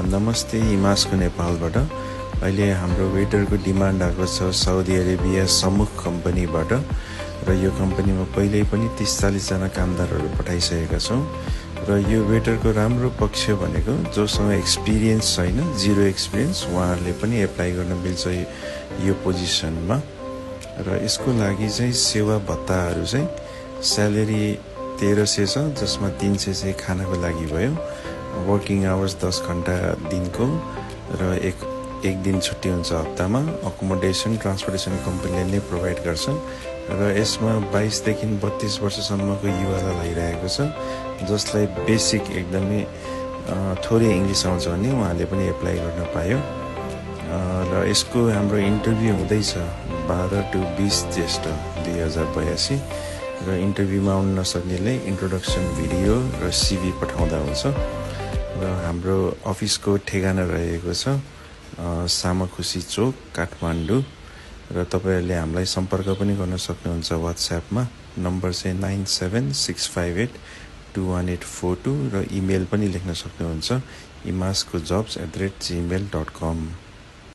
नमस्ते, इमासको नेपालबाट अहिले हाम्रो वेटरको डिमान्ड आएको छ साउदी अरेबिया समुख कम्पनीबाट र यो कम्पनीमा पहिल्यै पनि 30-40 जना कामदारहरू पठाइसकेका छौँ र यो वेटरको राम्रो पक्ष भनेको जोसँग एक्सपिरियन्स छैन, जिरो एक्सपिरियन्स, उहाँहरूले पनि एप्लाई गर्न मिल्छ यो पोजिसनमा। र यसको लागि चाहिँ सेवा भत्ताहरू चाहिँ स्यालेरी 1300 छ, जसमा 300 चाहिँ खानाको लागि भयो। वर्किङ आवर्स 10 घण्टा दिनको र एक दिन छुट्टी हुन्छ हप्तामा। अकोमोडेसन, ट्रान्सपोर्टेसन कम्पनीले नै प्रोभाइड गर्छ र यसमा 22 देखि 32 वर्षसम्मको युवालाई लागिरहेको छ, जसलाई बेसिक एकदमै थोरै इङ्ग्लिस आउँछ भने उहाँले पनि एप्लाई गर्न पायो। र यसको हाम्रो इन्टरभ्यू हुँदैछ 12 to 20 ज्येष्ठ 2082 र इन्टरभ्यूमा आउन नसक्नेले इन्ट्रोडक्सन भिडियो र सिभी पठाउँदा हुन्छ। र हाम्रो अफिसको ठेगाना रहेको छ सामाखुसी चोक, काठमाडौँ। र तपाईँहरूले हामीलाई सम्पर्क पनि गर्न सक्नुहुन्छ वाट्सएपमा। नम्बर चाहिँ 9765821842 र इमेल पनि लेख्न सक्नुहुन्छ imaskojobs@gmail.com।